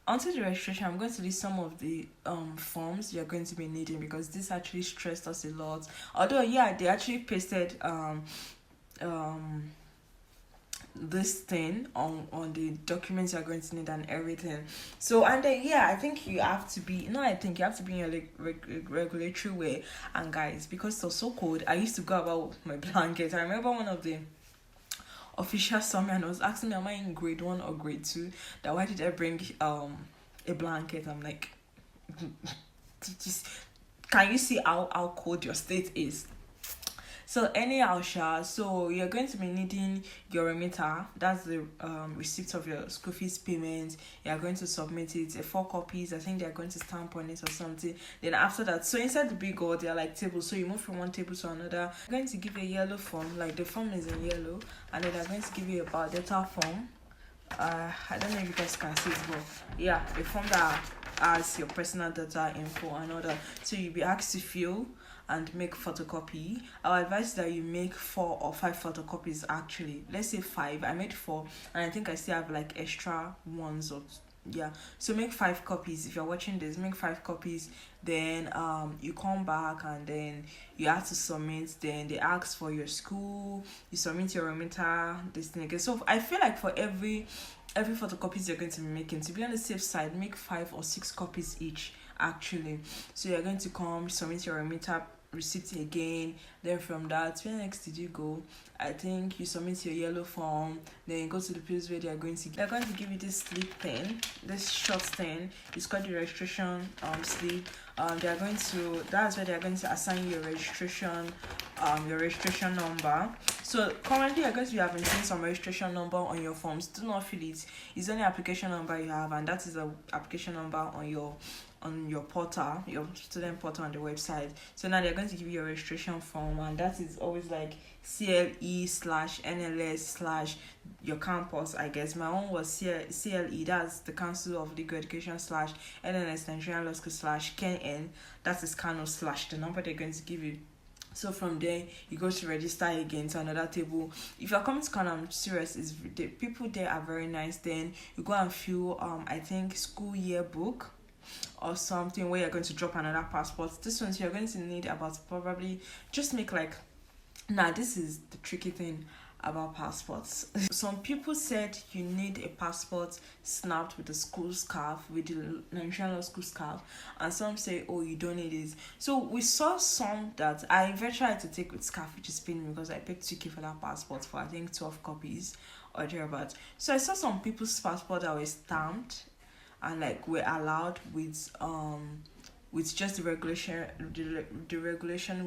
Onto the registration, I'm going to list some of the forms you're going to be needing, because this actually stressed us a lot. Although yeah, they actually pasted um this thing on the documents you're going to need and everything. So and then yeah, I think you have to be no I think you have to be in your regulatory way. And guys, because it was so cold, I used to go about with my blanket. I remember one of the official summary, and I was asking me, am I in grade 1 or grade 2, that why did I bring a blanket. I'm like, just, can you see how cold your state is? So anyhow, so you're going to be needing your remitter. That's the receipt of your school fees payment. You're going to submit it. 4 copies. I think they're going to stamp on it or something. Then after that, so inside the big goal, they're like tables. So you move from one table to another. They're going to give you a yellow form. Like the form is in yellow, and then they're going to give you a biodata form. I don't know if you guys can see it, but yeah, a form that has your personal data info and all that. So you'll be asked to fill and make photocopy. I'll advise that you make 4 or 5 photocopies. Actually, let's say 5. I made 4, and I think I still have like extra ones or yeah. So make 5 copies. If you're watching this, make 5 copies. Then you come back, and then you have to submit. Then they ask for your school. You submit your remitter. This thing again. So I feel like for every photocopies you're going to be making, to be on the safe side, make 5 or 6 copies each actually. So you're going to come submit your remitter receipt again. Then from that, where next did you go? I think you submit your yellow form. Then you go to the place where they're going to give you this slip pen, this short thing. It's called the registration slip. They're going to That's where they're going to assign your registration number. So currently you're going to be having some registration number on your forms. Do not fill it. It's only application number you have, and that is the application number on your portal, your student portal on the website. So now they're going to give you your registration form, and that is always like CLE/NLS/ your campus. I guess my own was CLE, that's the Council of Legal Education / NLS Nigerian Law School / KN, that is Kano / the number they're going to give you. So from there, you go to register again to another table. If you're coming to Kano, I'm serious, the people there are very nice. Then you go and fill I think school yearbook or something, where you're going to drop another passport. This one you're going to need about probably just make like this is the tricky thing about passports. Some people said you need a passport snapped with the school scarf, with the Nigerian Law School scarf, and some say, oh, you don't need it. So we saw some that I eventually had to take with scarf, which is paining because I paid 2K for that passport for I think 12 copies or thereabout. So I saw some people's passport that were stamped and like were allowed with just the regulation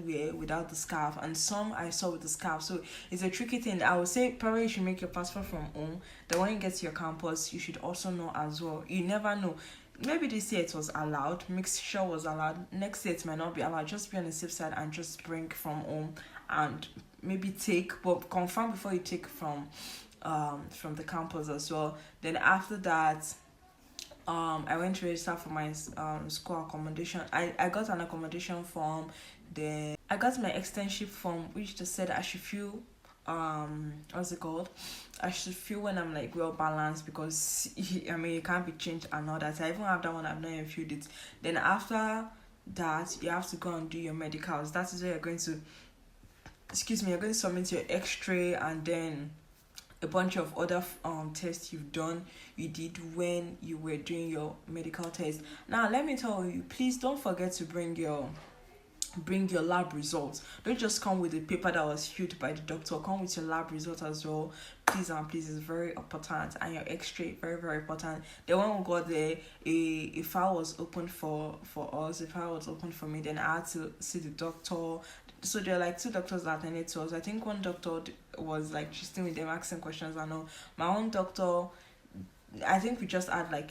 wear without the scarf, and some I saw with the scarf. So it's a tricky thing. I would say probably you should make your passport from home. Then when you get to your campus, you should also know as well. You never know. Maybe this year it was allowed, mixture was allowed. Next year it might not be allowed. Just be on the safe side and just bring from home, and maybe take, but confirm before you take from the campus as well. Then after that, I went to register for my school accommodation. I got an accommodation form. Then I got my externship form, which just said I should feel what's it called? I should feel when I'm like well balanced, because I mean it can't be changed and all that. I even have that one. I've not even filled it. Then after that, you have to go and do your medicals. That is where you're going to you're going to submit your X-ray, and then a bunch of other tests you did when you were doing your medical test. Now let me tell you, please don't forget to bring your lab results. Don't just come with a paper that was filled by the doctor. Come with your lab results as well, please. And please, it's very important. And your X-ray, very very important. Then when we got there, a file was opened for us. A file was opened for me. Then I had to see the doctor. So there are like 2 doctors that attended to us. I think one doctor was like just with them asking questions. I know my own doctor, I think we just had like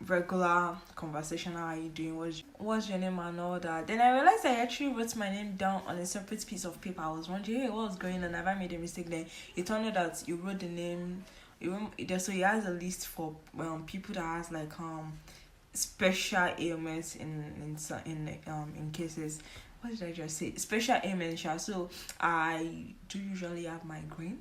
regular conversation. How are you doing? What's your name and all that. Then I realized I actually wrote my name down on a separate piece of paper. I was wondering, hey, what's going on? Have I made a mistake? Then it turned out that you wrote the name. So he has a list for people that has like special ailments in cases. what did I just say? Special amen, sha. So I do usually have migraine,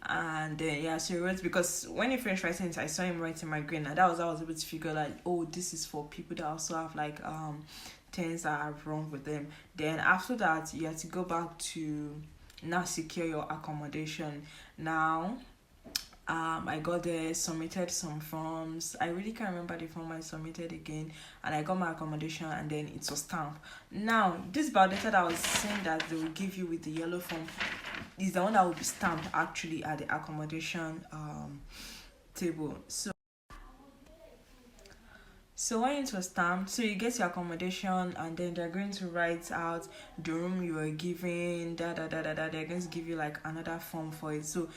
and then yeah, so he wrote, because when he finished writing it, I saw him writing migraine, and that was how I was able to figure like, oh, this is for people that also have like things that are wrong with them. Then after that, you have to go back to now secure your accommodation. Now I got there, submitted some forms. I really can't remember the form I submitted again, and I got my accommodation, and then it was stamped. Now, this biodata that I was saying that they will give you with the yellow form is the one that will be stamped actually at the accommodation table. So when it was stamped, so you get your accommodation, and then they're going to write out the room you were given, da da da da da. They're going to give you like another form for it. So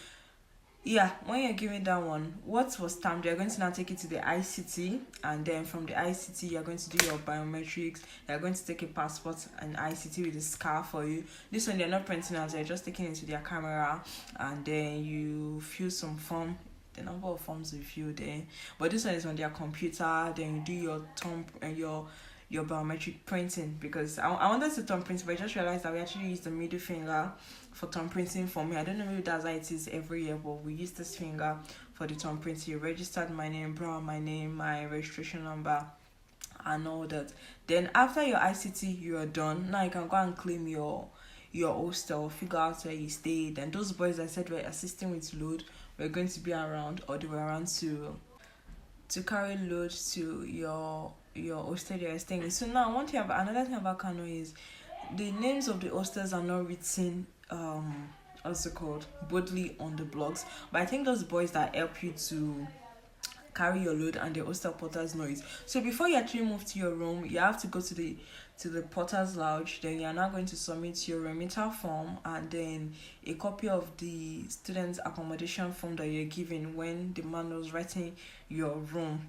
yeah, when you're giving that one, what was stamped, you're going to now take it to the ICT, and then from the ICT, you're going to do your biometrics. They're going to take a passport and ICT with a scar for you. This one, they're not printing out, they're just taking it to their camera, and then you fill some form. The number of forms you fill there, but this one is on their computer. Then you do your thumb and your biometric printing, because I wanted to thumb print, but I just realized that we actually use the middle finger for thumb printing for me. I don't know if that's how it is every year, but we use this finger for the thumb printing. You registered my name, brought my name, my registration number, and all that. Then after your ICT, you are done. Now you can go and claim your hostel, figure out where you stayed. And those boys I said were assisting with load were going to be around, or they were around to carry load to your hostel you're staying. So now another thing about Kano is the names of the hostels are not written what's it called, boldly on the blogs, but I think those boys that help you to carry your load and the hostel porters know it. So before you actually move to your room, you have to go to the porters lounge. Then you are now going to submit your remitter form, and then a copy of the student's accommodation form that you're given when the man was writing your room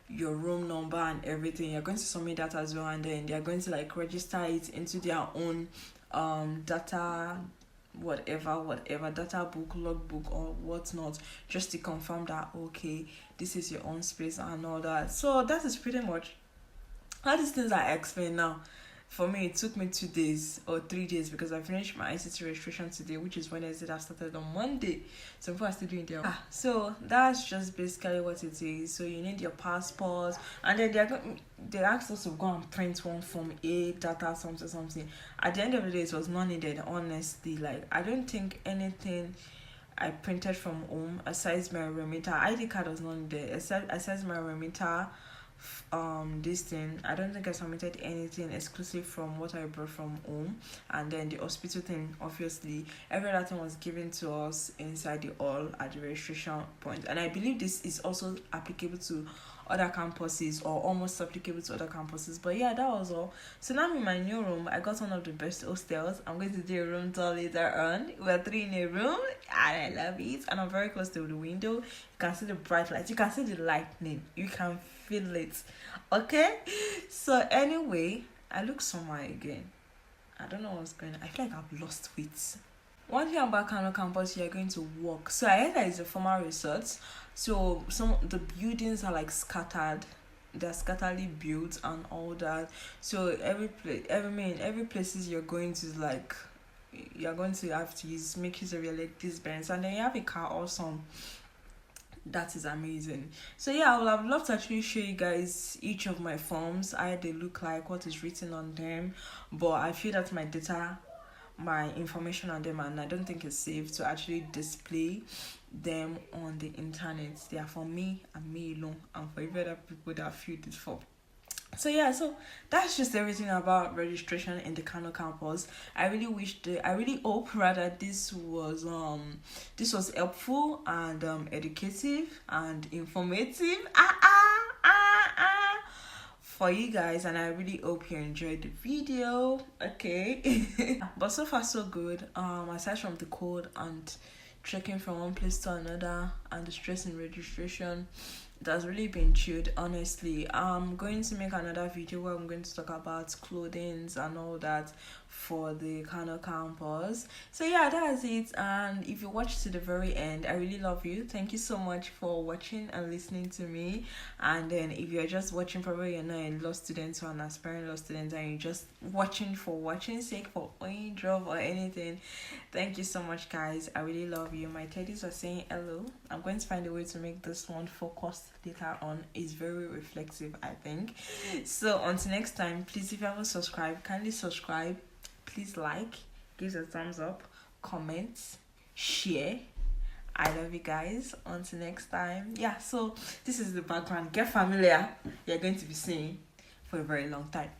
number and everything. You're going to submit that as well, and then they're going to like register it into their own data, whatever data book, logbook, or whatnot, just to confirm that okay, this is your own space and all that. So that is pretty much all these things I explained now. For me, it took me 2 days or 3 days, because I finished my ICT registration today, which is Wednesday. I started on Monday, so people are still doing their so that's just basically what it is. So you need your passport, and then they asked us to go and print one form, a data something. At the end of the day, it was not needed, honestly. Like, I don't think anything I printed from home aside my remitter ID card was not needed. Aside my remitter this thing, I don't think I submitted anything exclusive from what I brought from home. And then the hospital thing, obviously every other thing was given to us inside the hall at the registration point. And I believe this is also applicable to other campuses, or almost applicable to other campuses. But yeah, that was all. So now I'm in my new room. I got one of the best hostels. I'm going to do a room tour later on. We're 3 in a room, and I love it. And I'm very close to the window. You can see the bright lights, you can see the lightning, you can feel it. Okay, so anyway, I look somewhere again. I don't know what's going on. I feel like I've lost weight. One thing about Kano Campus, you're going to walk. So I heard that it's a former resort. So some the buildings are like scattered. They're scatteredly built and all that. So every places you're going to, like, you're going to have to make use of your leg distance, and then you have a car awesome. That is amazing. So yeah, I would have loved to actually show you guys each of my forms, how they look like, what is written on them, but I feel that my data, my information on them, and I don't think it's safe to actually display them on the internet. They are for me and me alone, and for every other people that filled this form. So yeah, so that's just everything about registration in the Kano campus. I really hope rather this was helpful and educative and informative for you guys, and I really hope you enjoyed the video. Okay. But so far so good. Aside from the code and trekking from one place to another and the stress in registration, That's really been chilled, honestly. I'm going to make another video where I'm going to talk about clothing and all that for the Kano campus. So yeah, that's it. And if you watched to the very end, I really love you. Thank you so much for watching and listening to me. And then if you're just watching, probably you're not a law student or an aspiring law student, and you're just watching for watching sake, for any job or anything, thank you so much, guys. I really love you. My teddies are saying hello. I'm going to find a way to make this one focused later on. It's very reflective, I think. So until next time, please, if you haven't subscribed, kindly subscribe. Please like, give a thumbs up, comment, share. I love you guys. Until next time. Yeah, so this is the background. Get familiar. You're going to be seeing for a very long time.